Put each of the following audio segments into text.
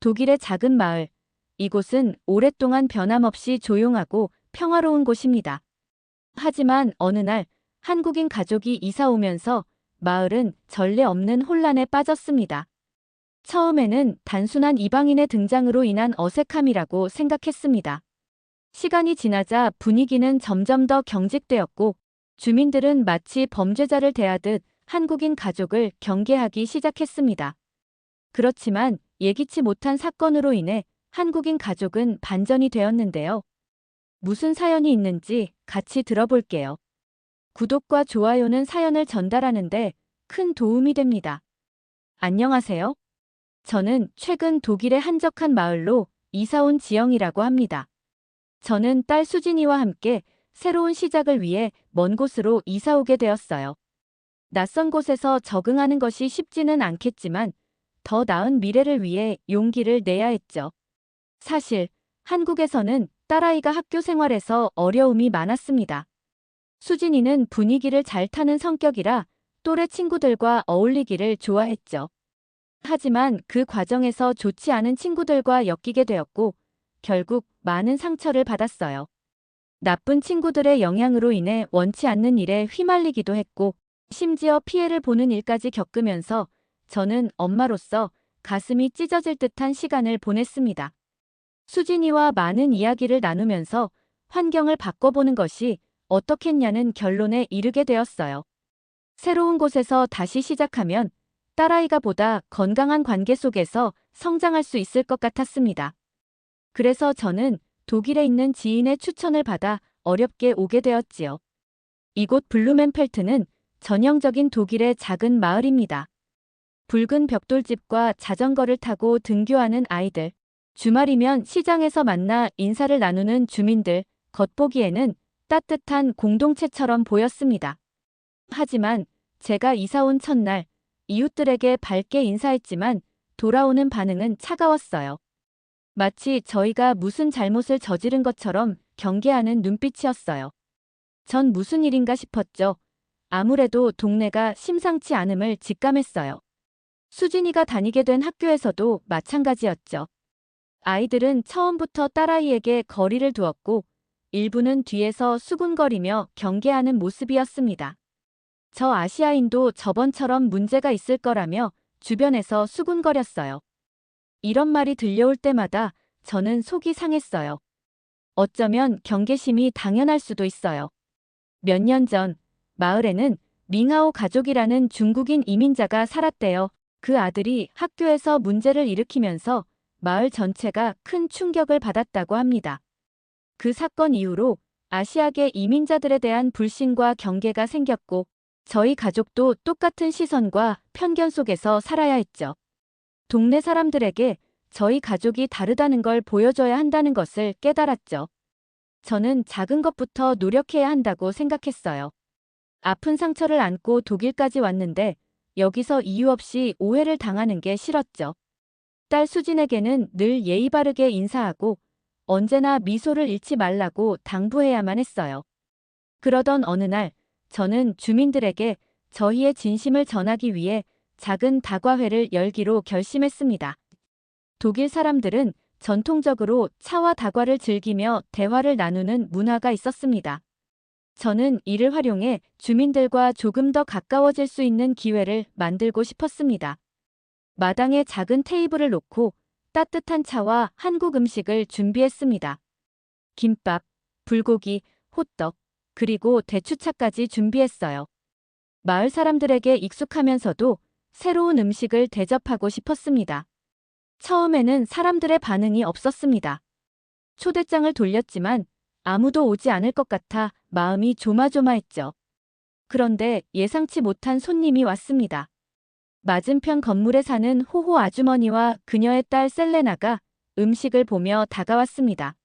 독일의 작은 마을. 이곳은 오랫동안 변함없이 조용하고 평화로운 곳입니다. 하지만 어느 날 한국인 가족이 이사 오면서 마을은 전례 없는 혼란에 빠졌습니다. 처음에는 단순한 이방인의 등장으로 인한 어색함이라고 생각했습니다. 시간이 지나자 분위기는 점점 더 경직되었고 주민들은 마치 범죄자를 대하듯 한국인 가족을 경계하기 시작했습니다. 그렇지만 예기치 못한 사건으로 인해 한국인 가족은 반전이 되었는데요. 무슨 사연이 있는지 같이 들어볼게요. 구독과 좋아요는 사연을 전달하는데 큰 도움이 됩니다. 안녕하세요. 저는 최근 독일의 한적한 마을로 이사 온 지영이라고 합니다. 저는 딸 수진이와 함께 새로운 시작을 위해 먼 곳으로 이사 오게 되었어요. 낯선 곳에서 적응하는 것이 쉽지는 않겠지만 더 나은 미래를 위해 용기를 내야 했죠. 사실 한국에서는 딸아이가 학교 생활에서 어려움이 많았습니다. 수진이는 분위기를 잘 타는 성격이라 또래 친구들과 어울리기를 좋아했죠. 하지만 그 과정에서 좋지 않은 친구들과 엮이게 되었고 결국 많은 상처를 받았어요. 나쁜 친구들의 영향으로 인해 원치 않는 일에 휘말리기도 했고 심지어 피해를 보는 일까지 겪으면서 저는 엄마로서 가슴이 찢어질 듯한 시간을 보냈습니다. 수진이와 많은 이야기를 나누면서 환경을 바꿔보는 것이 어떻겠냐는 결론에 이르게 되었어요. 새로운 곳에서 다시 시작하면 딸아이가 보다 건강한 관계 속에서 성장할 수 있을 것 같았습니다. 그래서 저는 독일에 있는 지인의 추천을 받아 어렵게 오게 되었지요. 이곳 블루멘펠트는 전형적인 독일의 작은 마을입니다. 붉은 벽돌집과 자전거를 타고 등교하는 아이들, 주말이면 시장에서 만나 인사를 나누는 주민들, 겉보기에는 따뜻한 공동체처럼 보였습니다. 하지만 제가 이사 온 첫날, 이웃들에게 밝게 인사했지만 돌아오는 반응은 차가웠어요. 마치 저희가 무슨 잘못을 저지른 것처럼 경계하는 눈빛이었어요. 전 무슨 일인가 싶었죠. 아무래도 동네가 심상치 않음을 직감했어요. 수진이가 다니게 된 학교에서도 마찬가지였죠. 아이들은 처음부터 딸아이에게 거리를 두었고 일부는 뒤에서 수군거리며 경계하는 모습이었습니다. 저 아시아인도 저번처럼 문제가 있을 거라며 주변에서 수군거렸어요. 이런 말이 들려올 때마다 저는 속이 상했어요. 어쩌면 경계심이 당연할 수도 있어요. 몇 년 전 마을에는 밍하오 가족이라는 중국인 이민자가 살았대요. 그 아들이 학교에서 문제를 일으키면서 마을 전체가 큰 충격을 받았다고 합니다. 그 사건 이후로 아시아계 이민자들에 대한 불신과 경계가 생겼고 저희 가족도 똑같은 시선과 편견 속에서 살아야 했죠. 동네 사람들에게 저희 가족이 다르다는 걸 보여줘야 한다는 것을 깨달았죠. 저는 작은 것부터 노력해야 한다고 생각했어요. 아픈 상처를 안고 독일까지 왔는데 여기서 이유 없이 오해를 당하는 게 싫었죠. 딸 수진에게는 늘 예의 바르게 인사하고 언제나 미소를 잃지 말라고 당부해야만 했어요. 그러던 어느 날 저는 주민들에게 저희의 진심을 전하기 위해 작은 다과회를 열기로 결심했습니다. 독일 사람들은 전통적으로 차와 다과를 즐기며 대화를 나누는 문화가 있었습니다. 저는 이를 활용해 주민들과 조금 더 가까워질 수 있는 기회를 만들고 싶었습니다. 마당에 작은 테이블을 놓고 따뜻한 차와 한국 음식을 준비했습니다. 김밥, 불고기, 호떡, 그리고 대추차까지 준비했어요. 마을 사람들에게 익숙하면서도 새로운 음식을 대접하고 싶었습니다. 처음에는 사람들의 반응이 없었습니다. 초대장을 돌렸지만 아무도 오지 않을 것 같아 마음이 조마조마했죠. 그런데 예상치 못한 손님이 왔습니다. 맞은편 건물에 사는 호호 아주머니와 그녀의 딸 셀레나가 음식을 보며 다가왔습니다.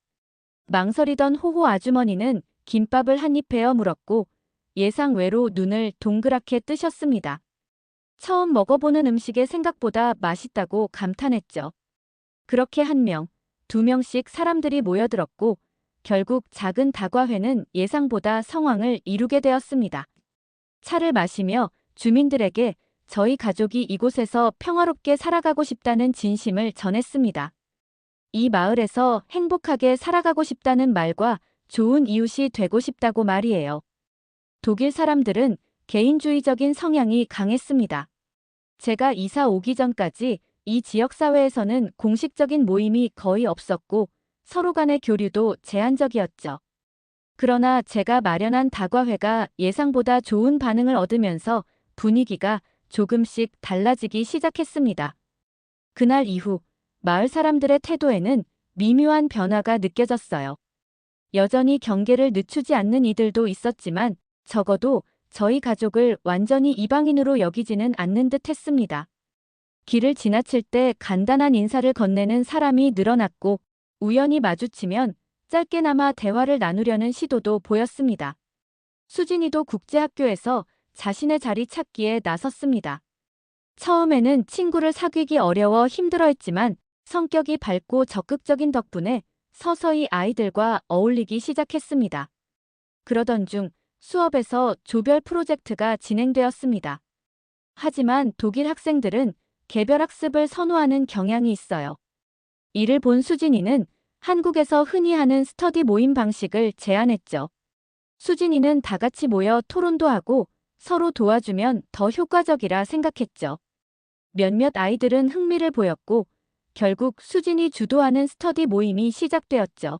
망설이던 호호 아주머니는 김밥을 한 입 베어 물었고 예상 외로 눈을 동그랗게 뜨셨습니다. 처음 먹어보는 음식에 생각보다 맛있다고 감탄했죠. 그렇게 한 명, 두 명씩 사람들이 모여들었고 결국 작은 다과회는 예상보다 성황을 이루게 되었습니다. 차를 마시며 주민들에게 저희 가족이 이곳에서 평화롭게 살아가고 싶다는 진심을 전했습니다. 이 마을에서 행복하게 살아가고 싶다는 말과 좋은 이웃이 되고 싶다고 말이에요. 독일 사람들은 개인주의적인 성향이 강했습니다. 제가 이사 오기 전까지 이 지역 사회에서는 공식적인 모임이 거의 없었고 서로 간의 교류도 제한적이었죠. 그러나 제가 마련한 다과회가 예상보다 좋은 반응을 얻으면서 분위기가 조금씩 달라지기 시작했습니다. 그날 이후 마을 사람들의 태도에는 미묘한 변화가 느껴졌어요. 여전히 경계를 늦추지 않는 이들도 있었지만 적어도 저희 가족을 완전히 이방인으로 여기지는 않는 듯 했습니다. 길을 지나칠 때 간단한 인사를 건네는 사람이 늘어났고 우연히 마주치면 짧게나마 대화를 나누려는 시도도 보였습니다. 수진이도 국제학교에서 자신의 자리 찾기에 나섰습니다. 처음에는 친구를 사귀기 어려워 힘들어했지만 성격이 밝고 적극적인 덕분에 서서히 아이들과 어울리기 시작했습니다. 그러던 중 수업에서 조별 프로젝트가 진행되었습니다. 하지만 독일 학생들은 개별 학습을 선호하는 경향이 있어요. 이를 본 수진이는 한국에서 흔히 하는 스터디 모임 방식을 제안했죠. 수진이는 다 같이 모여 토론도 하고 서로 도와주면 더 효과적이라 생각했죠. 몇몇 아이들은 흥미를 보였고 결국 수진이 주도하는 스터디 모임이 시작되었죠.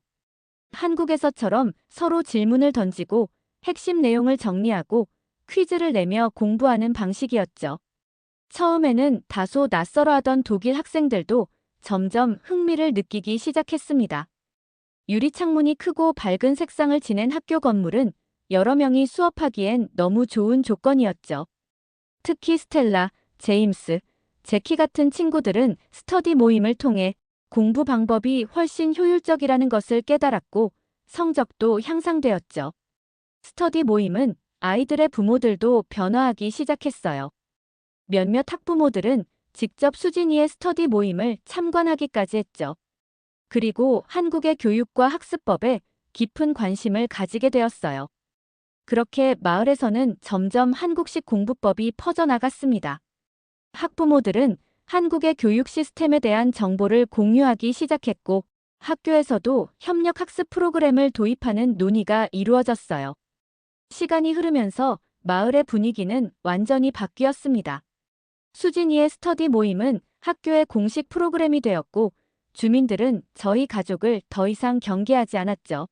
한국에서처럼 서로 질문을 던지고 핵심 내용을 정리하고 퀴즈를 내며 공부하는 방식이었죠. 처음에는 다소 낯설어하던 독일 학생들도 점점 흥미를 느끼기 시작했습니다. 유리창문이 크고 밝은 색상을 지닌 학교 건물은 여러 명이 수업하기엔 너무 좋은 조건이었죠. 특히 스텔라, 제임스, 제키 같은 친구들은 스터디 모임을 통해 공부 방법이 훨씬 효율적이라는 것을 깨달았고 성적도 향상되었죠. 스터디 모임은 아이들의 부모들도 변화하기 시작했어요. 몇몇 학부모들은 직접 수진이의 스터디 모임을 참관하기까지 했죠. 그리고 한국의 교육과 학습법에 깊은 관심을 가지게 되었어요. 그렇게 마을에서는 점점 한국식 공부법이 퍼져나갔습니다. 학부모들은 한국의 교육 시스템에 대한 정보를 공유하기 시작했고 학교에서도 협력 학습 프로그램을 도입하는 논의가 이루어졌어요. 시간이 흐르면서 마을의 분위기는 완전히 바뀌었습니다. 수진이의 스터디 모임은 학교의 공식 프로그램이 되었고 주민들은 저희 가족을 더 이상 경계하지 않았죠.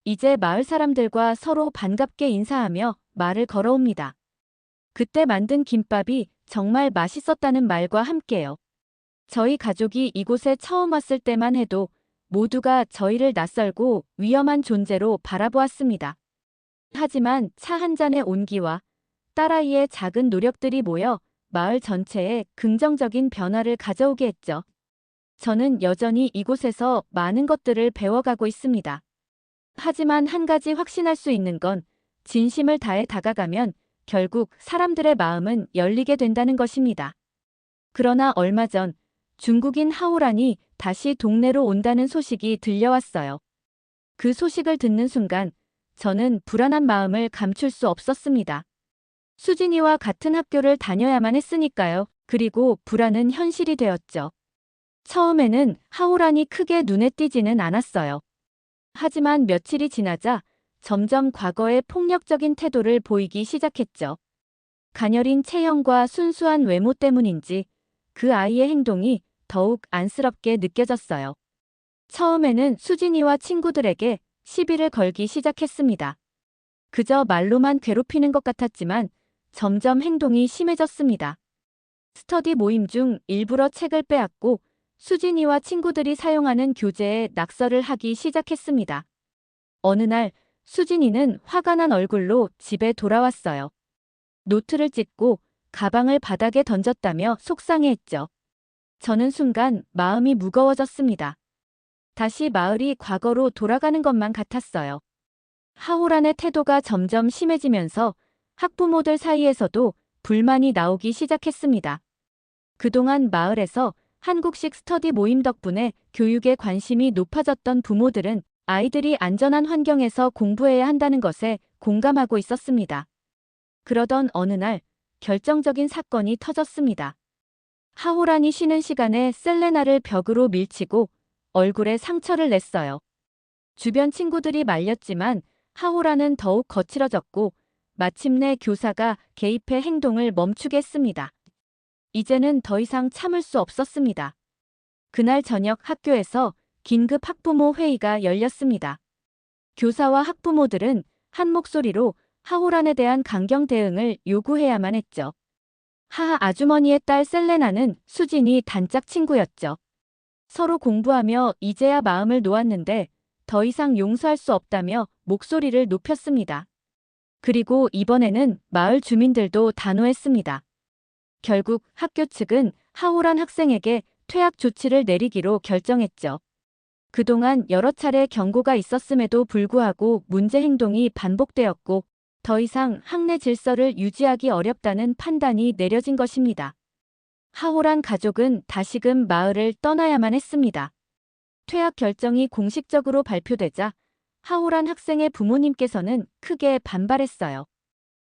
이제 마을 사람들과 서로 반갑게 인사하며 말을 걸어옵니다. 그때 만든 김밥이 정말 맛있었다는 말과 함께요. 저희 가족이 이곳에 처음 왔을 때만 해도 모두가 저희를 낯설고 위험한 존재로 바라보았습니다. 하지만 차 한 잔의 온기와 딸아이의 작은 노력들이 모여 마을 전체에 긍정적인 변화를 가져오게 했죠. 저는 여전히 이곳에서 많은 것들을 배워가고 있습니다. 하지만 한 가지 확신할 수 있는 건 진심을 다해 다가가면 결국 사람들의 마음은 열리게 된다는 것입니다. 그러나 얼마 전 중국인 하오란이 다시 동네로 온다는 소식이 들려왔어요. 그 소식을 듣는 순간 저는 불안한 마음을 감출 수 없었습니다. 수진이와 같은 학교를 다녀야만 했으니까요. 그리고 불안은 현실이 되었죠. 처음에는 하오란이 크게 눈에 띄지는 않았어요. 하지만 며칠이 지나자 점점 과거의 폭력적인 태도를 보이기 시작했죠. 가녀린 체형과 순수한 외모 때문인지 그 아이의 행동이 더욱 안쓰럽게 느껴졌어요. 처음에는 수진이와 친구들에게 시비를 걸기 시작했습니다. 그저 말로만 괴롭히는 것 같았지만 점점 행동이 심해졌습니다. 스터디 모임 중 일부러 책을 빼앗고 수진이와 친구들이 사용하는 교재에 낙서를 하기 시작했습니다. 어느 날 수진이는 화가 난 얼굴로 집에 돌아왔어요. 노트를 찢고 가방을 바닥에 던졌다며 속상해했죠. 저는 순간 마음이 무거워졌습니다. 다시 마을이 과거로 돌아가는 것만 같았어요. 하오란의 태도가 점점 심해지면서 학부모들 사이에서도 불만이 나오기 시작했습니다. 그동안 마을에서 한국식 스터디 모임 덕분에 교육에 관심이 높아졌던 부모들은 아이들이 안전한 환경에서 공부해야 한다는 것에 공감하고 있었습니다. 그러던 어느 날 결정적인 사건이 터졌습니다. 하호란이 쉬는 시간에 셀레나를 벽으로 밀치고 얼굴에 상처를 냈어요. 주변 친구들이 말렸지만 하호란은 더욱 거칠어졌고 마침내 교사가 개입해 행동을 멈추게 했습니다. 이제는 더 이상 참을 수 없었습니다. 그날 저녁 학교에서 긴급 학부모 회의가 열렸습니다. 교사와 학부모들은 한 목소리로 하호란에 대한 강경 대응을 요구해야만 했죠. 하하 아주머니의 딸 셀레나는 수진이 단짝 친구였죠. 서로 공부하며 이제야 마음을 놓았는데 더 이상 용서할 수 없다며 목소리를 높였습니다. 그리고 이번에는 마을 주민들도 단호했습니다. 결국 학교 측은 하호란 학생에게 퇴학 조치를 내리기로 결정했죠. 그동안 여러 차례 경고가 있었음에도 불구하고 문제 행동이 반복되었고 더 이상 학내 질서를 유지하기 어렵다는 판단이 내려진 것입니다. 하호란 가족은 다시금 마을을 떠나야만 했습니다. 퇴학 결정이 공식적으로 발표되자 하호란 학생의 부모님께서는 크게 반발했어요.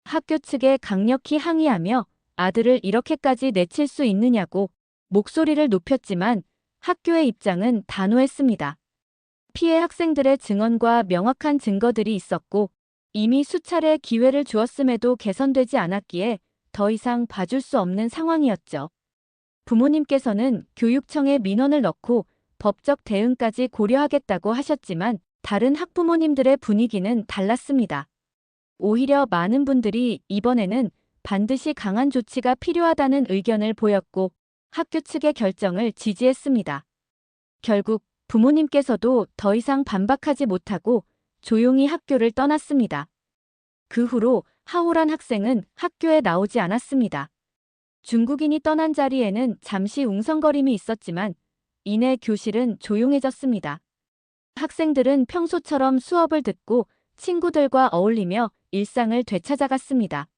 학교 측에 강력히 항의하며 아들을 이렇게까지 내칠 수 있느냐고 목소리를 높였지만 학교의 입장은 단호했습니다. 피해 학생들의 증언과 명확한 증거들이 있었고 이미 수차례 기회를 주었음에도 개선되지 않았기에 더 이상 봐줄 수 없는 상황이었죠. 부모님께서는 교육청에 민원을 넣고 법적 대응까지 고려하겠다고 하셨지만 다른 학부모님들의 분위기는 달랐습니다. 오히려 많은 분들이 이번에는 반드시 강한 조치가 필요하다는 의견을 보였고 학교 측의 결정을 지지했습니다. 결국 부모님께서도 더 이상 반박하지 못하고 조용히 학교를 떠났습니다. 그 후로 하호란 학생은 학교에 나오지 않았습니다. 중국인이 떠난 자리에는 잠시 웅성거림이 있었지만 이내 교실은 조용해졌습니다. 학생들은 평소처럼 수업을 듣고 친구들과 어울리며 일상을 되찾아갔습니다.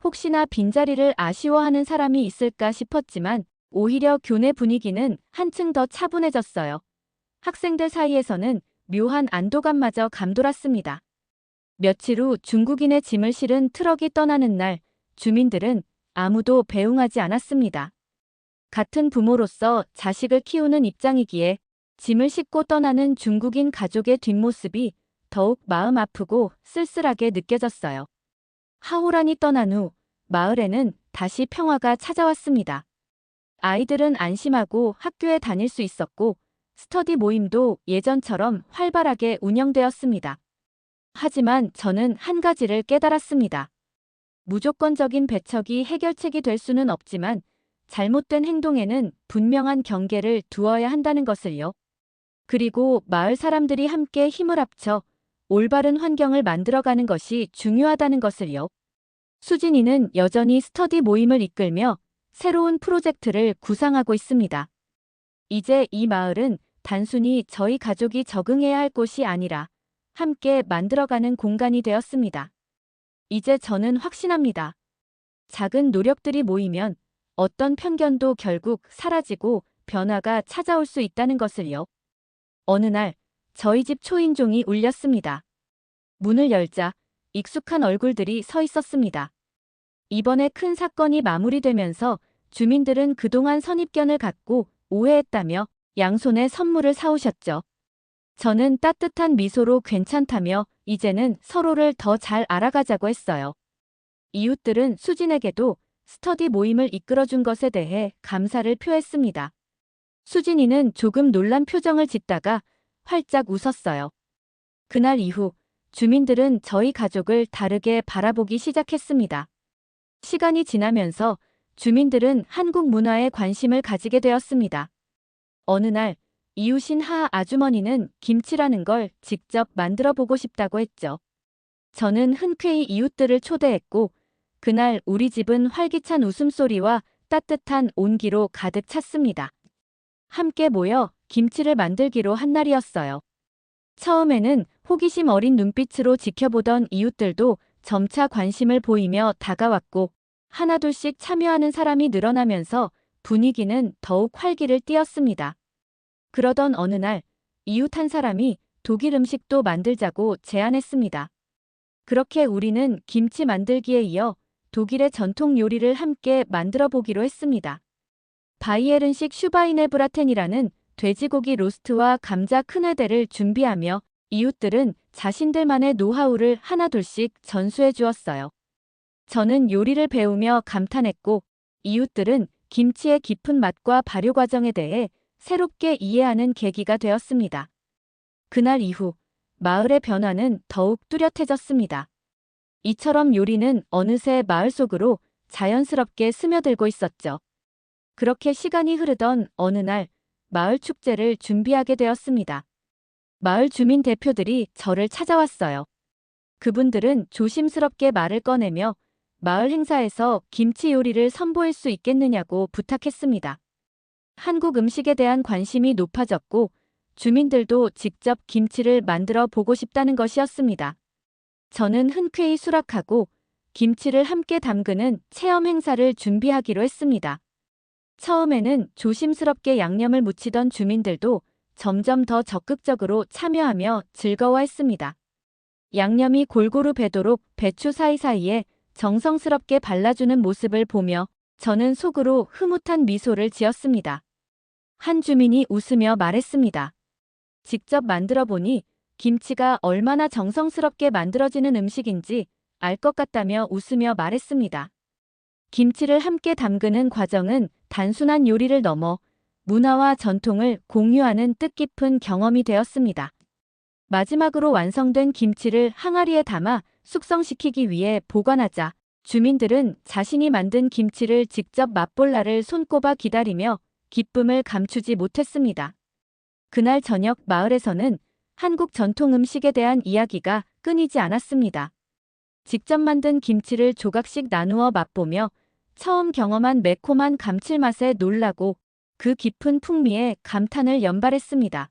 혹시나 빈자리를 아쉬워하는 사람이 있을까 싶었지만 오히려 교내 분위기는 한층 더 차분해졌어요. 학생들 사이에서는 묘한 안도감마저 감돌았습니다. 며칠 후 중국인의 짐을 실은 트럭이 떠나는 날 주민들은 아무도 배웅하지 않았습니다. 같은 부모로서 자식을 키우는 입장이기에 짐을 싣고 떠나는 중국인 가족의 뒷모습이 더욱 마음 아프고 쓸쓸하게 느껴졌어요. 하호란이 떠난 후 마을에는 다시 평화가 찾아왔습니다. 아이들은 안심하고 학교에 다닐 수 있었고 스터디 모임도 예전처럼 활발하게 운영되었습니다. 하지만 저는 한 가지를 깨달았습니다. 무조건적인 배척이 해결책이 될 수는 없지만 잘못된 행동에는 분명한 경계를 두어야 한다는 것을요. 그리고 마을 사람들이 함께 힘을 합쳐 올바른 환경을 만들어가는 것이 중요하다는 것을요. 수진이는 여전히 스터디 모임을 이끌며 새로운 프로젝트를 구상하고 있습니다. 이제 이 마을은 단순히 저희 가족이 적응해야 할 곳이 아니라 함께 만들어가는 공간이 되었습니다. 이제 저는 확신합니다. 작은 노력들이 모이면 어떤 편견도 결국 사라지고 변화가 찾아올 수 있다는 것을요. 어느 날 저희 집 초인종이 울렸습니다. 문을 열자 익숙한 얼굴들이 서 있었습니다. 이번에 큰 사건이 마무리되면서 주민들은 그동안 선입견을 갖고 오해했다며 양손에 선물을 사오셨죠. 저는 따뜻한 미소로 괜찮다며 이제는 서로를 더 잘 알아가자고 했어요. 이웃들은 수진에게도 스터디 모임을 이끌어준 것에 대해 감사를 표했습니다. 수진이는 조금 놀란 표정을 짓다가 활짝 웃었어요. 그날 이후 주민들은 저희 가족을 다르게 바라보기 시작했습니다. 시간이 지나면서 주민들은 한국 문화에 관심을 가지게 되었습니다. 어느 날 이웃인 하 아주머니는 김치라는 걸 직접 만들어 보고 싶다고 했죠. 저는 흔쾌히 이웃들을 초대했고 그날 우리 집은 활기찬 웃음소리와 따뜻한 온기로 가득 찼습니다. 함께 모여 김치를 만들기로 한 날이었어요. 처음에는 호기심 어린 눈빛으로 지켜보던 이웃들도 점차 관심을 보이며 다가왔고 하나둘씩 참여하는 사람이 늘어나면서 분위기는 더욱 활기를 띠었습니다. 그러던 어느 날 이웃 한 사람이 독일 음식도 만들자고 제안했습니다. 그렇게 우리는 김치 만들기에 이어 독일의 전통 요리를 함께 만들어 보기로 했습니다. 바이에른식 슈바이네브라텐이라는 돼지고기 로스트와 감자 크네델을 준비하며 이웃들은 자신들만의 노하우를 하나둘씩 전수해 주었어요. 저는 요리를 배우며 감탄했고 이웃들은 김치의 깊은 맛과 발효 과정에 대해 새롭게 이해하는 계기가 되었습니다. 그날 이후 마을의 변화는 더욱 뚜렷해졌습니다. 이처럼 요리는 어느새 마을 속으로 자연스럽게 스며들고 있었죠. 그렇게 시간이 흐르던 어느 날 마을 축제를 준비하게 되었습니다. 마을 주민 대표들이 저를 찾아왔어요. 그분들은 조심스럽게 말을 꺼내며 마을 행사에서 김치 요리를 선보일 수 있겠느냐고 부탁했습니다. 한국 음식에 대한 관심이 높아졌고 주민들도 직접 김치를 만들어 보고 싶다는 것이었습니다. 저는 흔쾌히 수락하고 김치를 함께 담그는 체험 행사를 준비하기로 했습니다. 처음에는 조심스럽게 양념을 묻히던 주민들도 점점 더 적극적으로 참여하며 즐거워했습니다. 양념이 골고루 배도록 배추 사이사이에 정성스럽게 발라주는 모습을 보며 저는 속으로 흐뭇한 미소를 지었습니다. 한 주민이 웃으며 말했습니다. 직접 만들어 보니 김치가 얼마나 정성스럽게 만들어지는 음식인지 알 것 같다며 웃으며 말했습니다. 김치를 함께 담그는 과정은 단순한 요리를 넘어 문화와 전통을 공유하는 뜻깊은 경험이 되었습니다. 마지막으로 완성된 김치를 항아리에 담아 숙성시키기 위해 보관하자 주민들은 자신이 만든 김치를 직접 맛볼 날을 손꼽아 기다리며 기쁨을 감추지 못했습니다. 그날 저녁 마을에서는 한국 전통 음식에 대한 이야기가 끊이지 않았습니다. 직접 만든 김치를 조각씩 나누어 맛보며 처음 경험한 매콤한 감칠맛에 놀라고 그 깊은 풍미에 감탄을 연발했습니다.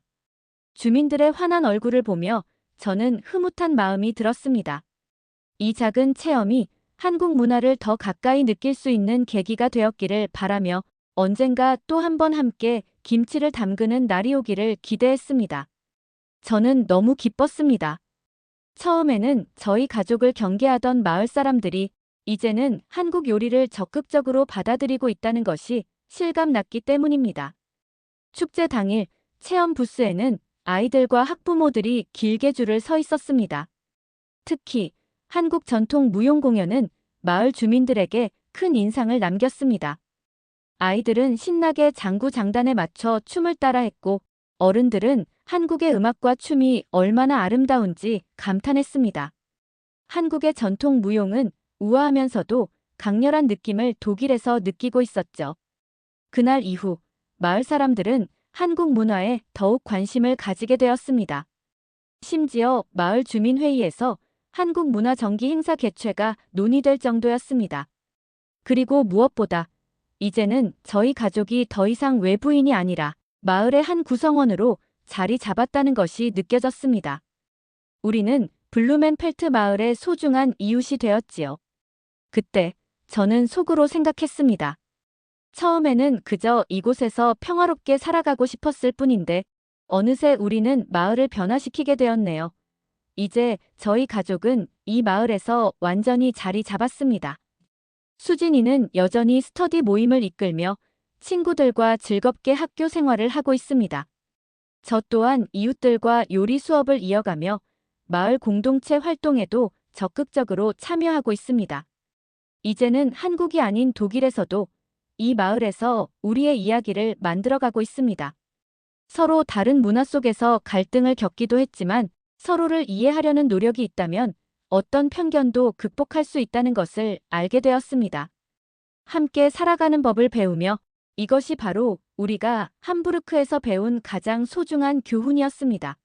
주민들의 환한 얼굴을 보며 저는 흐뭇한 마음이 들었습니다. 이 작은 체험이 한국 문화를 더 가까이 느낄 수 있는 계기가 되었기를 바라며 언젠가 또 한 번 함께 김치를 담그는 날이 오기를 기대했습니다. 저는 너무 기뻤습니다. 처음에는 저희 가족을 경계하던 마을 사람들이 이제는 한국 요리를 적극적으로 받아들이고 있다는 것이 실감났기 때문입니다. 축제 당일 체험 부스에는 아이들과 학부모들이 길게 줄을 서 있었습니다. 특히 한국 전통 무용 공연은 마을 주민들에게 큰 인상을 남겼습니다. 아이들은 신나게 장구장단에 맞춰 춤을 따라 했고 어른들은 한국의 음악과 춤이 얼마나 아름다운지 감탄했습니다. 한국의 전통 무용은 우아하면서도 강렬한 느낌을 독일에서 느끼고 있었죠. 그날 이후 마을 사람들은 한국 문화에 더욱 관심을 가지게 되었습니다. 심지어 마을 주민회의에서 한국 문화 정기 행사 개최가 논의될 정도였습니다. 그리고 무엇보다 이제는 저희 가족이 더 이상 외부인이 아니라 마을의 한 구성원으로 자리 잡았다는 것이 느껴졌습니다. 우리는 블루멘펠트 마을의 소중한 이웃이 되었지요. 그때 저는 속으로 생각했습니다. 처음에는 그저 이곳에서 평화롭게 살아가고 싶었을 뿐인데 어느새 우리는 마을을 변화시키게 되었네요. 이제 저희 가족은 이 마을에서 완전히 자리 잡았습니다. 수진이는 여전히 스터디 모임을 이끌며 친구들과 즐겁게 학교 생활을 하고 있습니다. 저 또한 이웃들과 요리 수업을 이어가며 마을 공동체 활동에도 적극적으로 참여하고 있습니다. 이제는 한국이 아닌 독일에서도 이 마을에서 우리의 이야기를 만들어가고 있습니다. 서로 다른 문화 속에서 갈등을 겪기도 했지만 서로를 이해하려는 노력이 있다면 어떤 편견도 극복할 수 있다는 것을 알게 되었습니다. 함께 살아가는 법을 배우며 이것이 바로 우리가 함부르크에서 배운 가장 소중한 교훈이었습니다.